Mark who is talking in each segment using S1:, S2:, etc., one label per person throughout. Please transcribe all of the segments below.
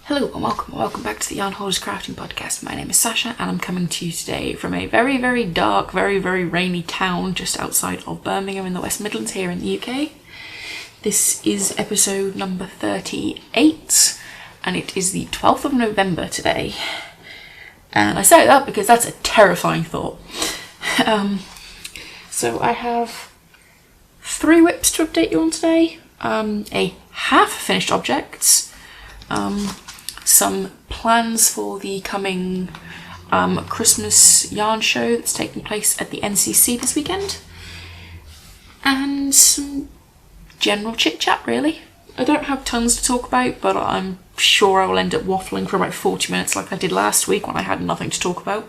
S1: Hello and welcome back to the Hoarder's Crafting Podcast. My name is Sasha and I'm coming to you today from a very, very dark, very, very rainy town just outside of Birmingham in the West Midlands here in the UK. This is episode number 38 and it is the 12th of November today. And I say that because that's a terrifying thought. So I have 3 whips to update you on today. A half-finished object. Some plans for the coming Christmas yarn show that's taking place at the NCC this weekend, and some general chit chat really. I don't have tons to talk about, but I'm sure I will end up waffling for about 40 minutes like I did last week when I had nothing to talk about.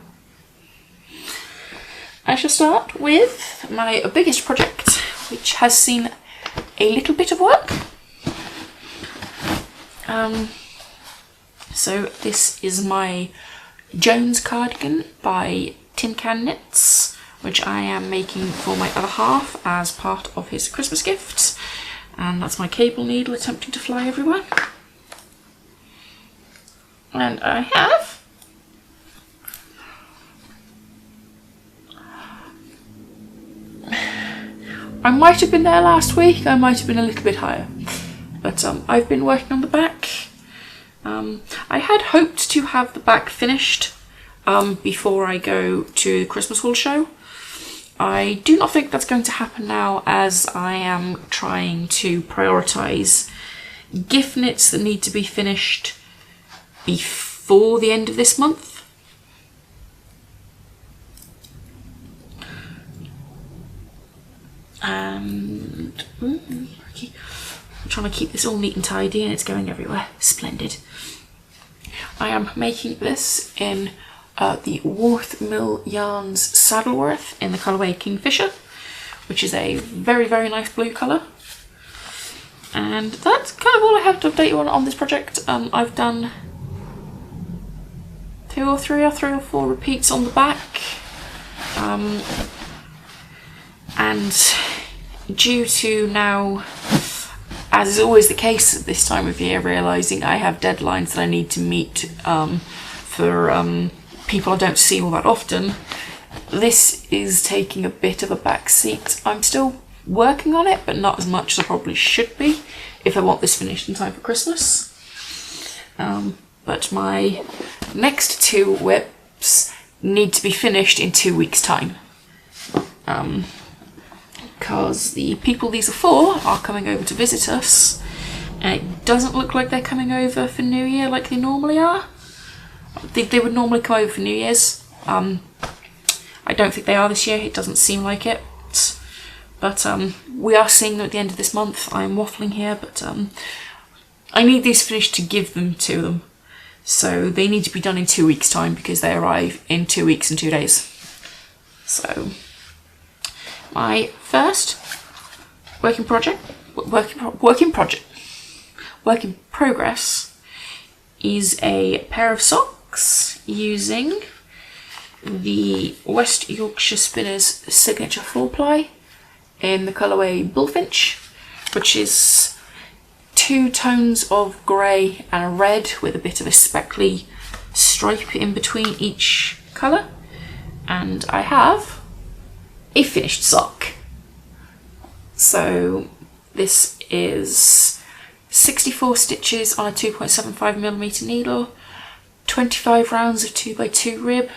S1: I shall start with my biggest project, which has seen a little bit of work. So this is my Jones cardigan by Tin Can Knits, which I am making for my other half as part of his Christmas gift. And that's my cable needle attempting to fly everywhere. And I have I might have been there last week, I might have been a little bit higher. But I've been working on the back. I had hoped to have the back finished before I go to the Christmas haul show. I do not think that's going to happen now, as I am trying to prioritise gift knits that need to be finished before the end of this month. And I'm trying to keep this all neat and tidy and it's going everywhere. Splendid. I am making this in the Worth Mill Yarns Saddleworth in the colourway Kingfisher, which is a very, very nice blue colour. And that's kind of all I have to update you on this project. I've done 2 or 3 or 4 repeats on the back. And due to now, as is always the case at this time of year, realising I have deadlines that I need to meet for people I don't see all that often, this is taking a bit of a back seat. I'm still working on it, but not as much as I probably should be if I want this finished in time for Christmas. But my next 2 whips need to be finished in 2 weeks' time. Because the people these are for are coming over to visit us, and it doesn't look like they're coming over for New Year like they normally are. They would normally come over for New Year's. I don't think they are this year, it doesn't seem like it. But we are seeing them at the end of this month. I'm waffling here, but I need these finished to give them to them. So they need to be done in 2 weeks' time because they arrive in 2 weeks and 2 days. So my first work in progress is a pair of socks using the West Yorkshire Spinners Signature 4-ply in the colourway Bullfinch, which is 2 tones of grey and a red with a bit of a speckly stripe in between each colour. And I have a finished sock. So this is 64 stitches on a 2.75mm needle, 25 rounds of 2x2 rib,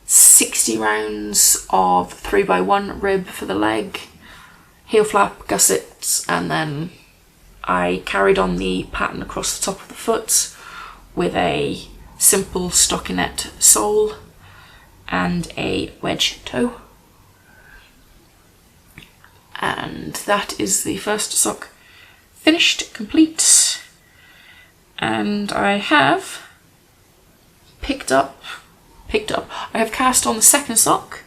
S1: 60 rounds of 3x1 rib for the leg, heel flap, gussets, and then I carried on the pattern across the top of the foot with a simple stockinette sole and a wedge toe. And that is the first sock finished, complete. And I have I have cast on the second sock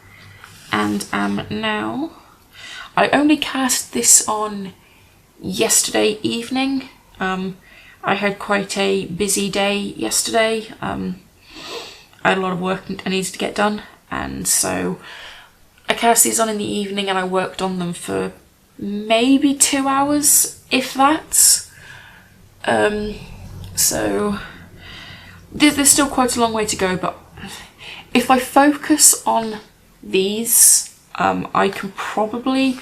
S1: and am now, I only cast this on yesterday evening. I had quite a busy day yesterday. I had a lot of work I needed to get done, and so I cast these on in the evening and I worked on them for maybe 2 hours, if that. So there's still quite a long way to go, but if I focus on these, I can probably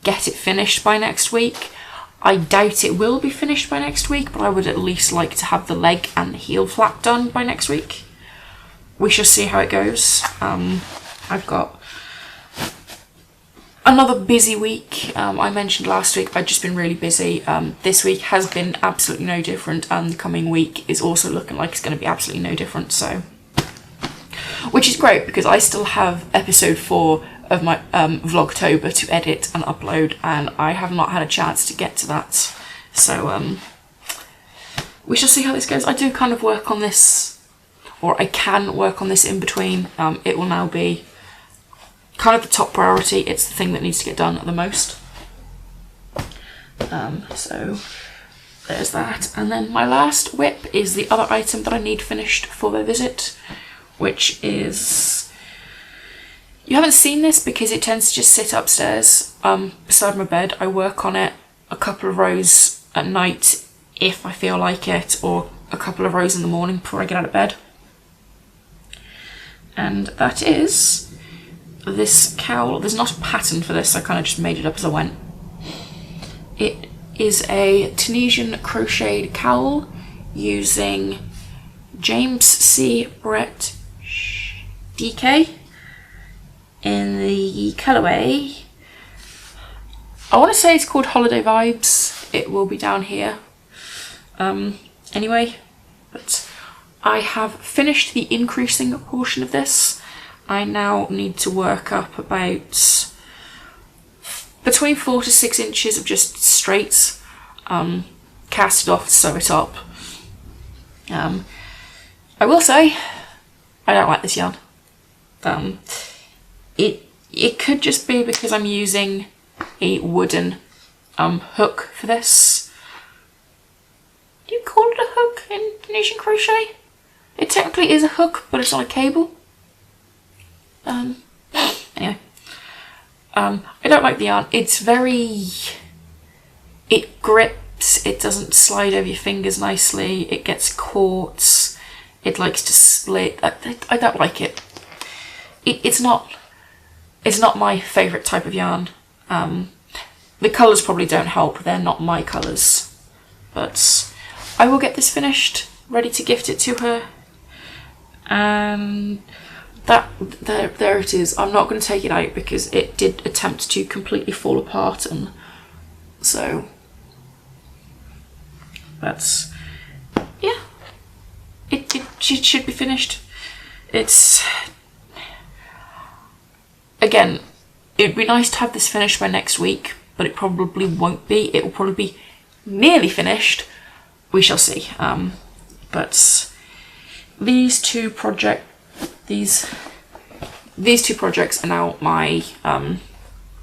S1: get it finished by next week. I doubt it will be finished by next week, but I would at least like to have the leg and the heel flap done by next week. We shall see how it goes. I've got another busy week. I mentioned last week I'd just been really busy. This week has been absolutely no different, and the coming week is also looking like it's going to be absolutely no different, so... Which is great, because I still have episode 4 of my Vlogtober to edit and upload, and I have not had a chance to get to that. So we shall see how this goes. I do kind of work on this, or I can work on this in between. It will now be kind of the top priority. It's the thing that needs to get done the most. So there's that. And then my last whip is the other item that I need finished for their visit, which is... You haven't seen this because it tends to just sit upstairs beside my bed. I work on it a couple of rows at night if I feel like it, or a couple of rows in the morning before I get out of bed. And that is this cowl. There's not a pattern for this, I kind of just made it up as I went. It is a Tunisian crocheted cowl using James C. Brett DK in the colourway. I want to say it's called Holiday Vibes. It will be down here. Anyway, but I have finished the increasing portion of this. I now need to work up about between 4 to 6 inches of just straight, cast it off, sew it up. I will say, I don't like this yarn. It could just be because I'm using a wooden hook for this. Do you call it a hook in Tunisian crochet? It technically is a hook, but it's on a cable. Anyway. I don't like the yarn. It's very... It grips, it doesn't slide over your fingers nicely, it gets caught, it likes to split. I don't like it. It's not my favourite type of yarn. The colours probably don't help, they're not my colours. But I will get this finished, ready to gift it to her. And there it is. I'm not going to take it out because it did attempt to completely fall apart, and so that's, yeah, it should be finished. It's, again, it'd be nice to have this finished by next week, but it probably won't be. It will probably be nearly finished. We shall see. But these two projects are now my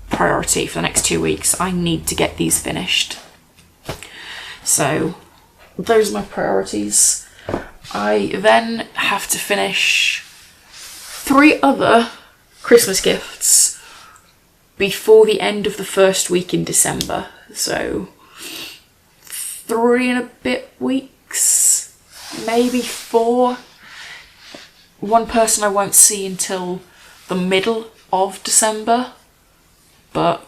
S1: priority for the next 2 weeks. I need to get these finished. So those are my priorities. I then have to finish 3 other Christmas gifts before the end of the first week in December. So 3 and a bit weeks, maybe 4. One person I won't see until the middle of December, but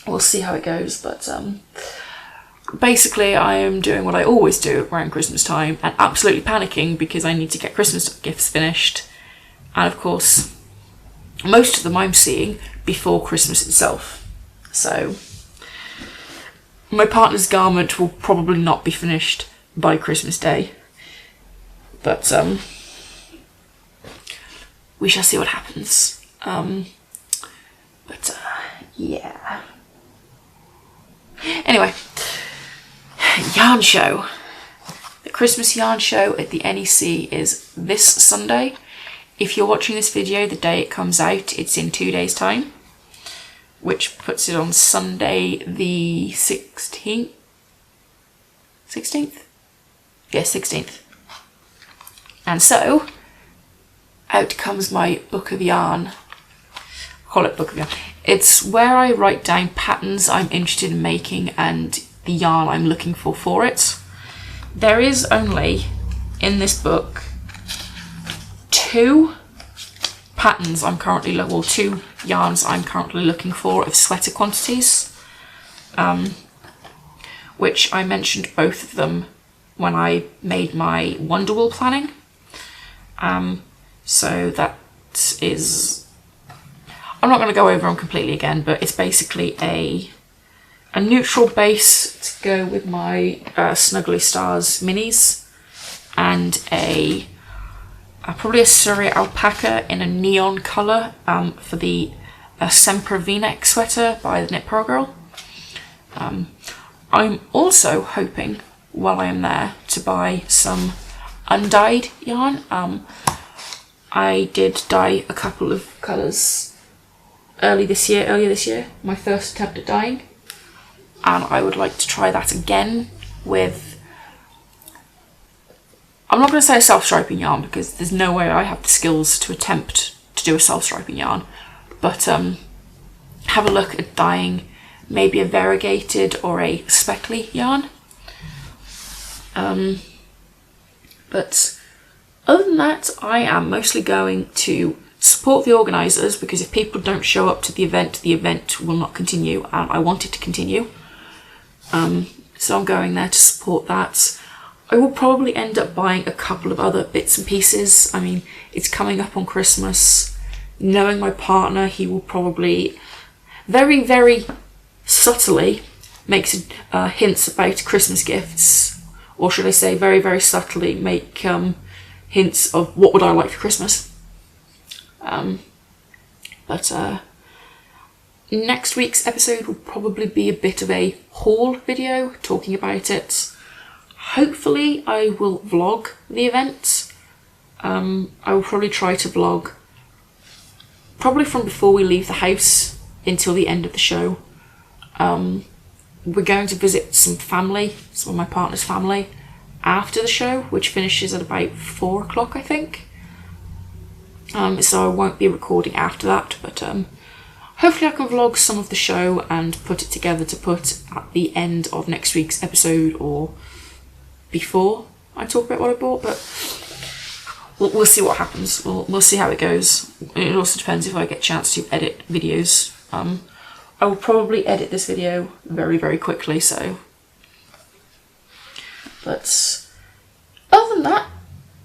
S1: we'll see how it goes. But basically I am doing what I always do around Christmas time and absolutely panicking because I need to get Christmas gifts finished, and of course most of them I'm seeing before Christmas itself. So my partner's garment will probably not be finished by Christmas Day, but we shall see what happens. Yeah. Anyway, yarn show. The Christmas yarn show at the NEC is this Sunday. If you're watching this video the day it comes out, it's in 2 days' time, which puts it on Sunday the 16th? 16th? Yeah, 16th. And so, out comes my book of yarn. I call it book of yarn. It's where I write down patterns I'm interested in making and the yarn I'm looking for it. There is only in this book 2 patterns I'm currently, well, 2 yarns I'm currently looking for of sweater quantities, which I mentioned both of them when I made my Wonderwool planning. So that is, I'm not going to go over them completely again, but it's basically a neutral base to go with my Snuggly Stars minis, and probably a Surrey alpaca in a neon colour for the Sempre V-neck sweater by the Knit Pro Girl. I'm also hoping, while I am there, to buy some undyed yarn. I did dye a couple of colours earlier this year, my first attempt at dyeing, and I would like to try that again with, I'm not going to say a self-striping yarn because there's no way I have the skills to attempt to do a self-striping yarn, but have a look at dyeing maybe a variegated or a speckly yarn. But other than that, I am mostly going to support the organisers, because if people don't show up to the event will not continue, and I want it to continue. So I'm going there to support that. I will probably end up buying a couple of other bits and pieces. I mean, it's coming up on Christmas. Knowing my partner, he will probably very, very subtly make hints about Christmas gifts, or should I say very, very subtly make hints of what would I like for Christmas. But next week's episode will probably be a bit of a haul video talking about it. Hopefully I will vlog the event. I will probably try to vlog probably from before we leave the house until the end of the show. We're going to visit some family, some of my partner's family, after the show, which finishes at about 4 o'clock, I think. So I won't be recording after that, but hopefully I can vlog some of the show and put it together to put at the end of next week's episode, or before I talk about what I bought, but we'll see what happens. We'll see how it goes. It also depends if I get a chance to edit videos. I will probably edit this video very, very quickly, so. But other than that,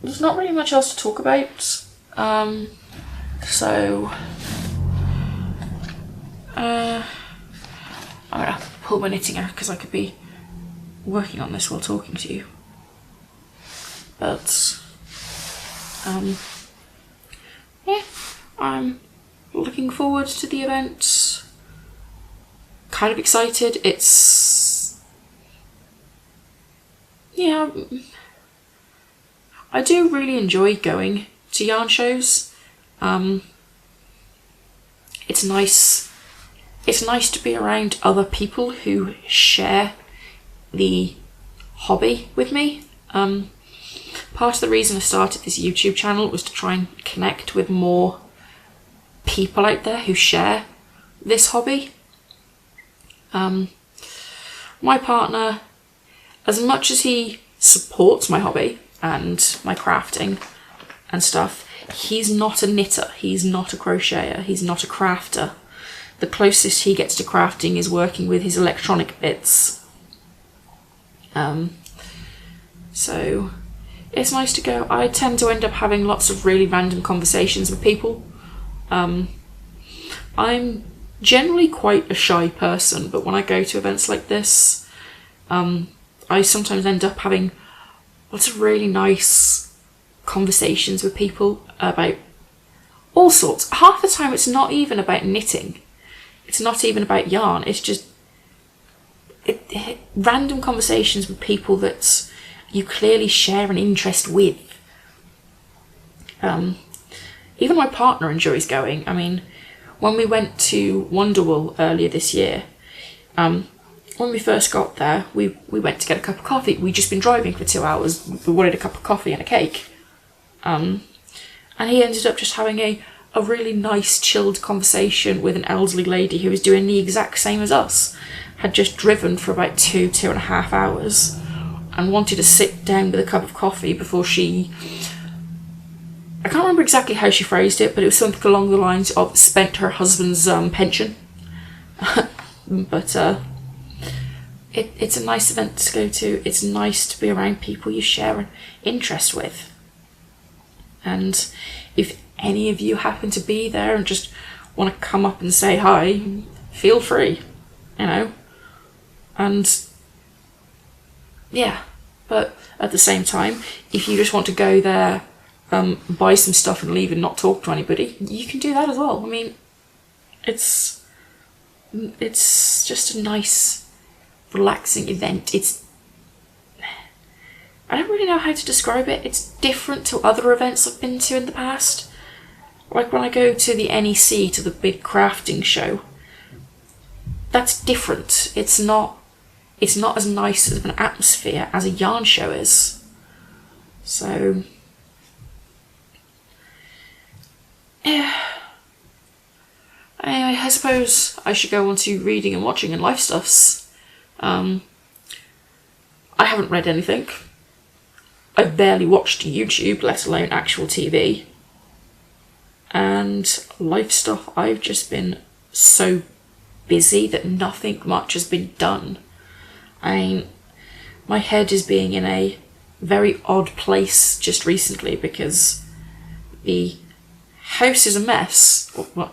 S1: there's not really much else to talk about. So I'm gonna pull my knitting out because I could be working on this while talking to you. But yeah, I'm looking forward to the event. Kind of excited. Yeah, I do really enjoy going to yarn shows. It's nice to be around other people who share the hobby with me. Part of the reason I started this YouTube channel was to try and connect with more people out there who share this hobby. My partner, as much as he supports my hobby and my crafting and stuff, he's not a knitter, he's not a crocheter, he's not a crafter. The closest he gets to crafting is working with his electronic bits. So it's nice to go. I tend to end up having lots of really random conversations with people. I'm generally quite a shy person, but when I go to events like this, I sometimes end up having lots of really nice conversations with people about all sorts. Half the time it's not even about knitting, it's not even about yarn, it's just random conversations with people that you clearly share an interest with. Even my partner enjoys going. I mean, when we went to Wonderwool earlier this year, when we first got there, we went to get a cup of coffee. We'd just been driving for 2 hours. We wanted a cup of coffee and a cake. And he ended up just having a really nice, chilled conversation with an elderly lady who was doing the exact same as us. Had just driven for about 2.5 hours. and wanted to sit down with a cup of coffee before she, I can't remember exactly how she phrased it, but it was something along the lines of spent her husband's pension. But it's a nice event to go to. It's nice to be around people you share an interest with. And if any of you happen to be there and just want to come up and say hi, feel free, you know. And yeah, but at the same time, if you just want to go there, buy some stuff and leave and not talk to anybody, you can do that as well. I mean, it's just a nice, relaxing event. I don't really know how to describe it. It's different to other events I've been to in the past. Like when I go to the NEC, to the big crafting show, that's different. It's not as nice of an atmosphere as a yarn show is. So yeah. Anyway, I suppose I should go on to reading and watching and life stuffs. I haven't read anything. I've barely watched YouTube, let alone actual TV. And life stuff, I've just been so busy that nothing much has been done. I mean, my head is being in a very odd place just recently because the house is a mess. Well,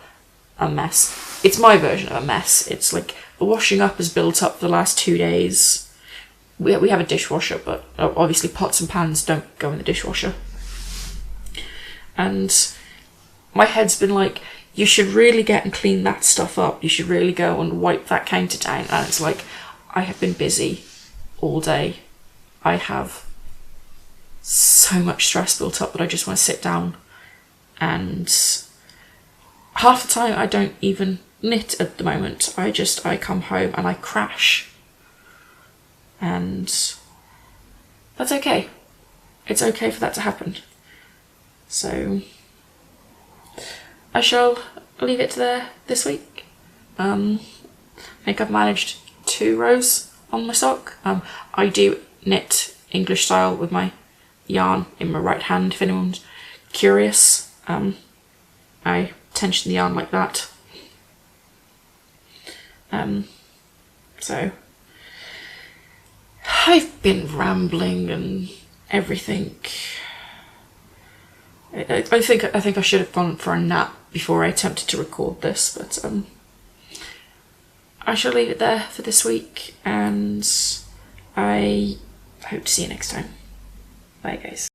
S1: a mess. It's my version of a mess. It's like the washing up has built up for the last 2 days. We have a dishwasher, but obviously pots and pans don't go in the dishwasher. And my head's been like, you should really get and clean that stuff up. You should really go and wipe that counter down. And it's like, I have been busy all day. I have so much stress built up that I just want to sit down. And half the time I don't even knit at the moment. I come home and I crash. And that's okay. It's okay for that to happen. So I shall leave it there this week. I think I've managed 2 rows on my sock. I do knit English style with my yarn in my right hand, if anyone's curious. I tension the yarn like that. So I've been rambling and everything. I think I should have gone for a nap before I attempted to record this, but I shall leave it there for this week, and I hope to see you next time. Bye guys.